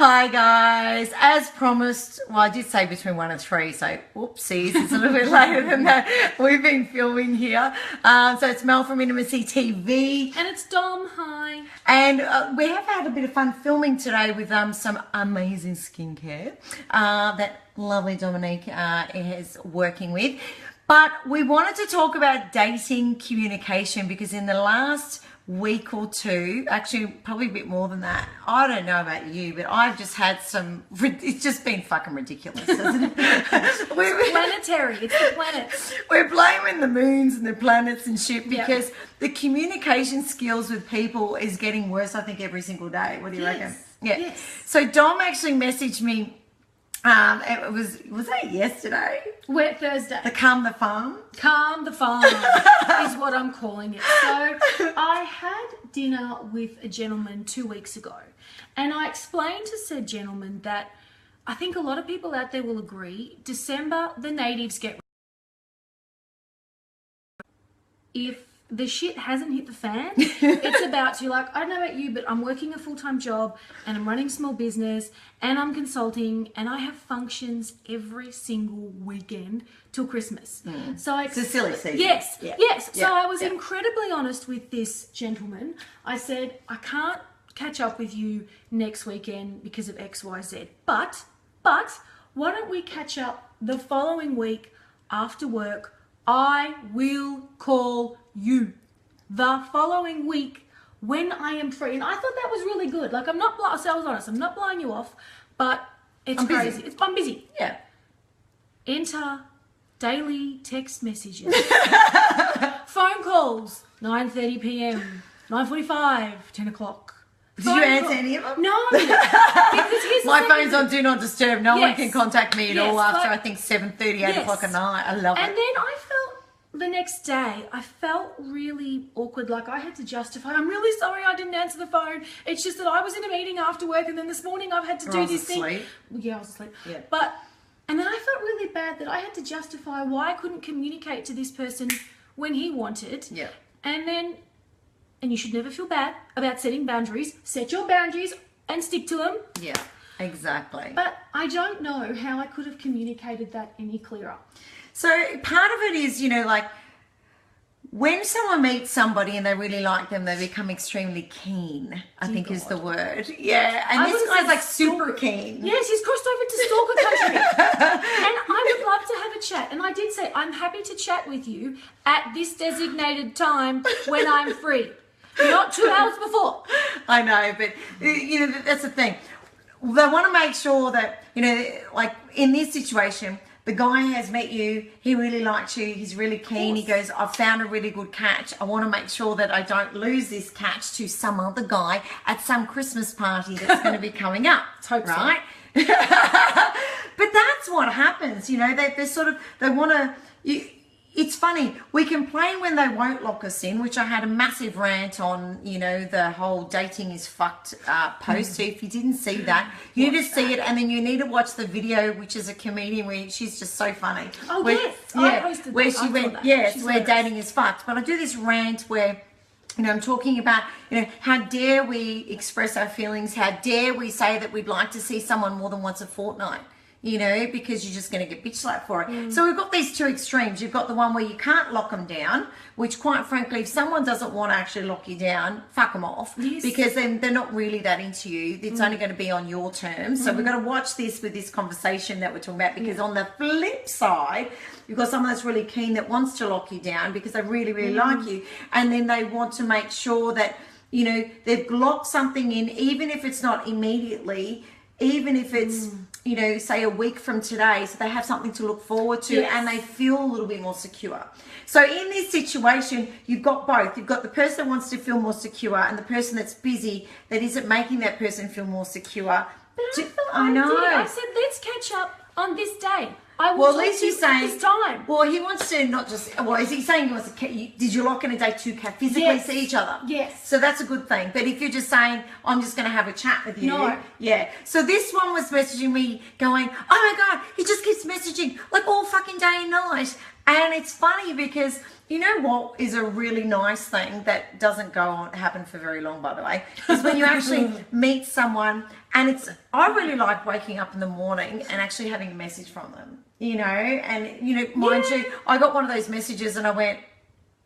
Hi guys, as promised, well I did say between 1 and 3, so whoopsies, it's a little bit later than that. We've been filming here. So it's Mel from IntimacyTV. And it's Dom, hi. And we have had a bit of fun filming today with some amazing skincare that lovely Dominique is working with. But we wanted to talk about dating communication because in the last week or two, actually probably a bit more than that, I don't know about you, but I've just had it's just been fucking ridiculous, isn't it? It's planetary, it's the planets. We're blaming the moons and the planets and shit because the communication skills with people is getting worse, I think, every single day. What do you reckon? Yeah. Yes. So Dom actually messaged me, it was that yesterday? We're Thursday. The Calm the Farm? Calm the Farm is what I'm calling it. So I had dinner with a gentleman 2 weeks ago, and I explained to said gentleman that I think a lot of people out there will agree, December, the natives get... If the shit hasn't hit the fan, it's about to, like, I don't know about you, but I'm working a full-time job and I'm running a small business and I'm consulting and I have functions every single weekend till Christmas. So It's a silly season. Yes, Yeah. yes. Yeah. So I was incredibly honest with this gentleman. I said, I can't catch up with you next weekend because of X, Y, Z. But why don't we catch up the following week after work? I will call you the following week when I am free. And I thought that was really good. Like, I was honest, I'm not blowing you off, but it's crazy. I'm busy. Yeah. Enter daily text messages. Phone calls, 9:30 p.m., 9:45, 10 o'clock. Did you answer any of them? No. Because here's My phone's on Do Not Disturb. No one Yes. can contact me at all Yes, after, but- I think, 7:30, 8 o'clock at night. I love And it. then I felt the next day, I felt really awkward. Like I had to justify, I'm really sorry I didn't answer the phone. It's just that I was in a meeting after work and then this morning I've had to do this thing. Yeah, I was asleep. Yeah. And then I felt really bad that I had to justify why I couldn't communicate to this person when he wanted. Yeah. And you should never feel bad about setting boundaries. Set your boundaries and stick to them. Yeah, exactly. But I don't know how I could have communicated that any clearer. So part of it is, like when someone meets somebody and they really like them, they become extremely keen, I think is the word. Yeah, and this guy's like super keen. Yes, he's crossed over to stalker country. And I would love to have a chat. And I did say, I'm happy to chat with you at this designated time when I'm free. Not 2 hours before. I know, but that's the thing. They want to make sure that, like in this situation, the guy has met you, he really likes you, he's really keen, he goes, I've found a really good catch. I want to make sure that I don't lose this catch to some other guy at some Christmas party that's going to be coming up. Let's hope so. Right? But that's what happens, they want to... It's funny, we complain when they won't lock us in, which I had a massive rant on, the whole dating is fucked post. So if you didn't see that, you need to see it, and then you need to watch the video, which is a comedian where she's just so funny. Oh, yes, I posted where that. she went, yes, where dating is fucked. But I do this rant where, I'm talking about, how dare we express our feelings? How dare we say that we'd like to see someone more than once a fortnight? Because you're just going to get bitch slapped for it. So we've got these two extremes. You've got the one where you can't lock them down, which quite frankly, if someone doesn't want to actually lock you down, fuck them off. Yes. Because then they're not really that into you. It's only going to be on your terms. So we've got to watch this with this conversation that we're talking about, because on the flip side, you've got someone that's really keen that wants to lock you down because they really, really like you. And then they want to make sure that, they've locked something in, even if it's not immediately, even if it's, say a week from today, so they have something to look forward to and they feel a little bit more secure. So in this situation, you've got both. You've got the person that wants to feel more secure and the person that's busy that isn't making that person feel more secure. But I know. I said, let's catch up on this day. I will Well, at least he's saying, this time. Well, he wants to not just, is he saying he wants to, did you lock in a day to physically see each other? Yes. So that's a good thing. But if you're just saying, I'm just going to have a chat with you. No. Yeah. So this one was messaging me going, oh my God, he just keeps messaging like all fucking day and night. And it's funny because you know what is a really nice thing that doesn't happen for very long, by the way, is when you actually meet someone And I really like waking up in the morning and actually having a message from them, you know, and, you know, mind you, I got one of those messages and I went,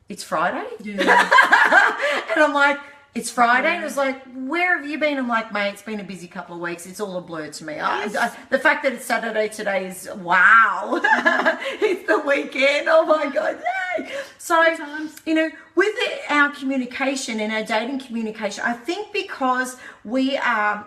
it's Friday? Yeah. And I'm like, it's Friday? And it was like, where have you been? I'm like, mate, it's been a busy couple of weeks. It's all a blur to me. The fact that it's Saturday today is, wow. It's the weekend. Oh, my God. Yay. So, you know, with our communication and our dating communication, I think because we are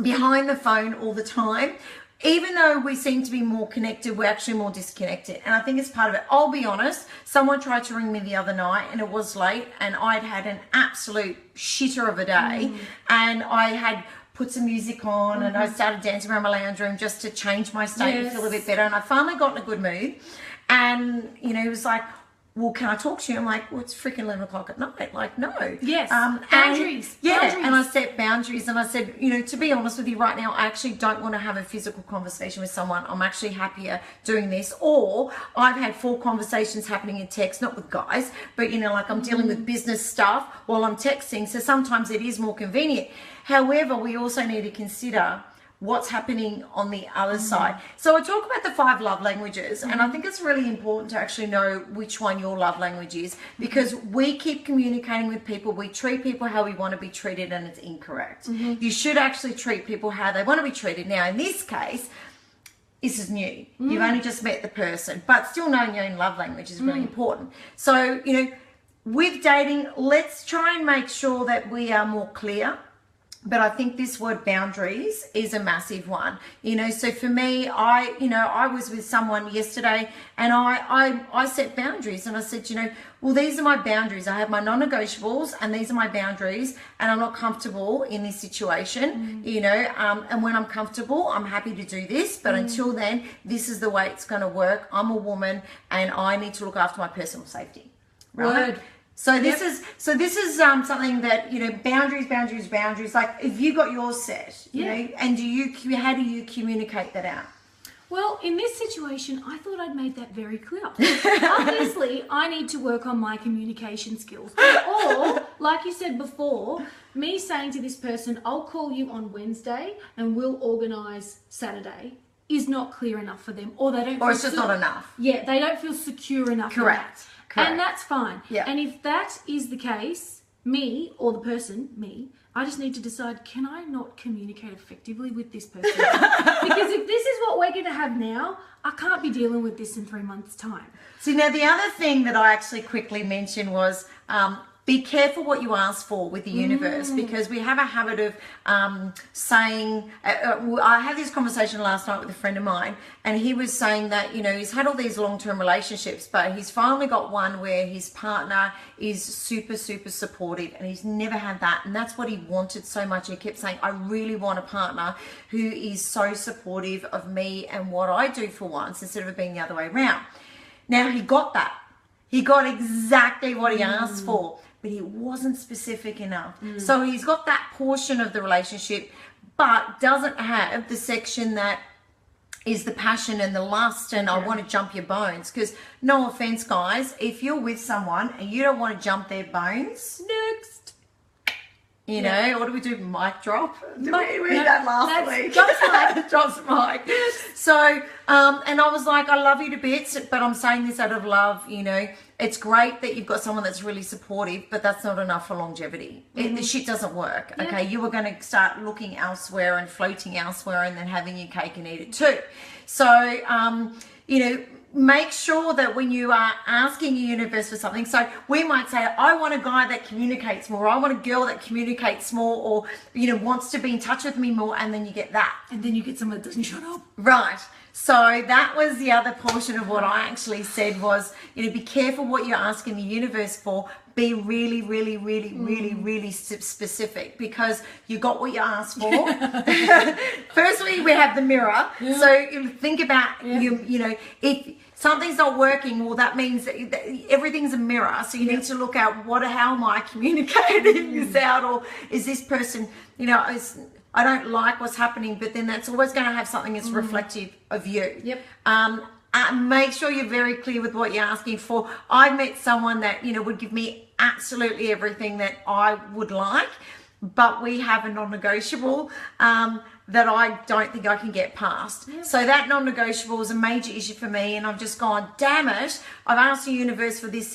behind the phone all the time, even though we seem to be more connected, we're actually more disconnected. And I think it's part of it. I'll be honest, someone tried to ring me the other night and it was late and I'd had an absolute shitter of a day and I had put some music on and I started dancing around my lounge room just to change my state and feel a bit better. And I finally got in a good mood. And, you know, he was like, well, can I talk to you? I'm like, well, it's freaking 11 o'clock at night. Like, no. Yes. Boundaries. Boundaries. And I set boundaries and I said, you know, to be honest with you right now, I actually don't want to have a physical conversation with someone. I'm actually happier doing this. Or I've had 4 conversations happening in text, not with guys, but, you know, like I'm dealing with business stuff while I'm texting. So sometimes it is more convenient. However, we also need to consider what's happening on the other side. So I talk about the 5 love languages, and I think it's really important to actually know which one your love language is, because we keep communicating with people, we treat people how we want to be treated, and it's incorrect. You should actually treat people how they want to be treated. Now, in this case, this is new. You've only just met the person, but still knowing your own love language is really important. So, you know, with dating, let's try and make sure that we are more clear. But I think this word boundaries is a massive one, you know. So for me, I was with someone yesterday and I set boundaries and I said, you know, well, these are my boundaries. I have my non-negotiables and these are my boundaries and I'm not comfortable in this situation, you know, and when I'm comfortable, I'm happy to do this. But until then, this is the way it's going to work. I'm a woman and I need to look after my personal safety. Right? Word. So this is something that, you know, boundaries. Like, if you got yours set, you know, and how do you communicate that out? Well, in this situation, I thought I'd made that very clear. Obviously, I need to work on my communication skills. Or, like you said before, me saying to this person, I'll call you on Wednesday and we'll organise Saturday, is not clear enough for them. Or they don't. Or it's just not enough. Yeah, they don't feel secure enough. Correct. And that's fine. Yeah. And if that is the case, me or the person, I just need to decide, can I not communicate effectively with this person? Because if this is what we're going to have now, I can't be dealing with this in 3 months' time. See, now the other thing that I actually quickly mentioned was be careful what you ask for with the universe, because we have a habit of saying, I had this conversation last night with a friend of mine, and he was saying that, you know, he's had all these long-term relationships, but he's finally got one where his partner is super, super supportive, and he's never had that, and that's what he wanted so much. He kept saying, I really want a partner who is so supportive of me and what I do for once, instead of it being the other way around. Now, he got that. He got exactly what he asked for, but he wasn't specific enough. So he's got that portion of the relationship, but doesn't have the section that is the passion and the lust and I want to jump your bones. Because no offense, guys, if you're with someone and you don't want to jump their bones, Next. you know, what do we do? Mic drop? Did we read that last week? Drops mic. Drops mic. So, and I was like, I love you to bits, but I'm saying this out of love, you know. It's great that you've got someone that's really supportive, but that's not enough for longevity. The shit doesn't work, okay? You are going to start looking elsewhere and floating elsewhere and then having your cake and eat it too. So, you know, make sure that when you are asking your universe for something, so we might say, I want a guy that communicates more, I want a girl that communicates more, or, you know, wants to be in touch with me more, and then you get that. And then you get someone that doesn't shut up. Right. So that was the other portion of what I actually said was, you know, be careful what you're asking the universe for. Be really, really, really, really specific, because you got what you asked for. Firstly, we have the mirror. So you think about, you know, if something's not working, well, that means that everything's a mirror. So you need to look at how am I communicating this out, or is this person, you know, I don't like what's happening, but then that's always going to have something that's reflective of you. Yep. Make sure you're very clear with what you're asking for. I met someone that, you know, would give me absolutely everything that I would like, but we have a non-negotiable that I don't think I can get past. Yeah. So that non-negotiable was a major issue for me, and I've just gone, damn it, I've asked the universe for this,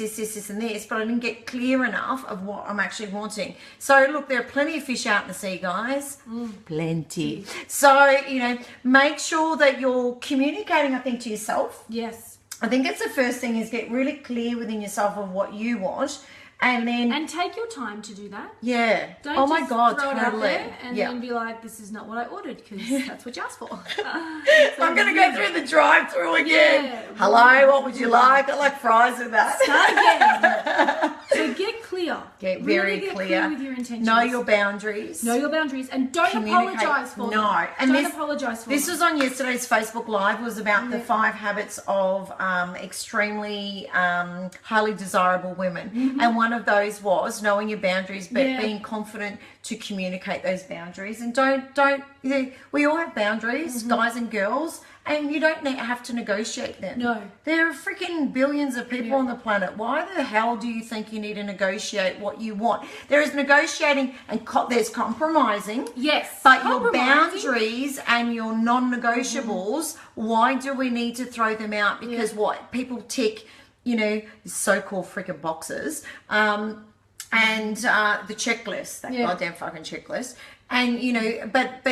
and this, but I didn't get clear enough of what I'm actually wanting. So look, there are plenty of fish out in the sea, guys. Plenty. So, you know, make sure that you're communicating, I think, to yourself. Yes. I think it's the first thing, is get really clear within yourself of what you want. And take your time to do that. Yeah. Don't oh my just God, throw it out totally. there and then be like, this is not what I ordered, because that's what you asked for. I'm going to go through the drive-through again. Yeah. Hello, what would you like? I like fries with that. Start again. So get clear. Get very really clear. With your intentions. Know your boundaries. Know your boundaries, and don't apologize for them. No. And don't apologize for this them. was on yesterday's Facebook Live. Was about the 5 habits of extremely highly desirable women. And one of those was knowing your boundaries, but being confident to communicate those boundaries. And don't you know, we all have boundaries, guys and girls, and you don't have to negotiate them. No. There are freaking billions of people on the planet. Why the hell do you think you need to negotiate what you want? There is negotiating and there's compromising. Yes. But your boundaries and your non-negotiables, why do we need to throw them out? Because what? People tick, you know, so-called freaking boxes. And the checklist, that goddamn fucking checklist. And, you know, but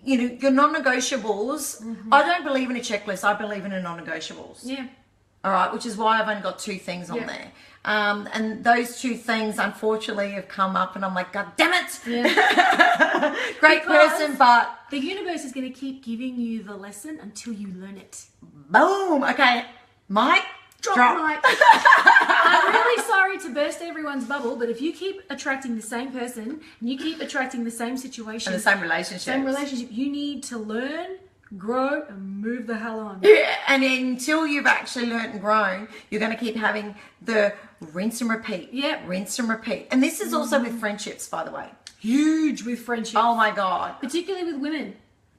you know, your non-negotiables, I don't believe in a checklist. I believe in a non-negotiables. Yeah. All right, which is why I've only got 2 things on there. And those 2 things, unfortunately, have come up, and I'm like, God damn it! Yeah. Great person, but the universe is going to keep giving you the lesson until you learn it. Boom. Okay, Mike. Drop. Mic. I'm really sorry to burst everyone's bubble, but if you keep attracting the same person and you keep attracting the same situation And the same relationship, you need to learn, grow, and move the hell on. Yeah, and until you've actually learnt and grown, you're going to keep having the rinse and repeat. Yep. Rinse and repeat. And this is also with friendships, by the way. Huge with friendship. Oh my God. Particularly with women.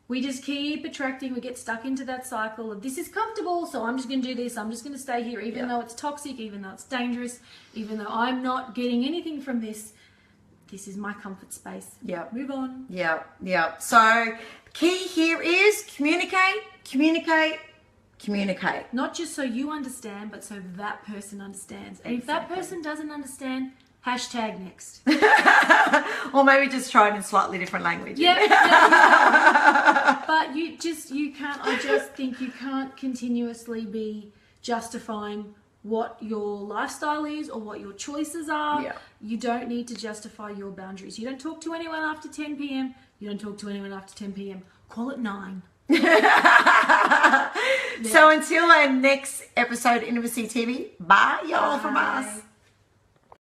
We just keep attracting, we get stuck into that cycle of this is comfortable, so I'm just going to do this, I'm just going to stay here, even though it's toxic, even though it's dangerous, even though I'm not getting anything from this. This is my comfort space. Yeah. Move on. Yeah, yeah. So key here is communicate, communicate, communicate. Not just so you understand, but so that person understands. And if that person doesn't understand, hashtag next. Or maybe just try it in slightly different language. Yeah. But you can't, I just think you can't continuously be justifying what your lifestyle is or what your choices are. Yeah. You don't need to justify your boundaries. You don't talk to anyone after 10 p.m. You don't talk to anyone after 10 p.m. Call it 9. So until our next episode, Intimacy TV, bye y'all from us.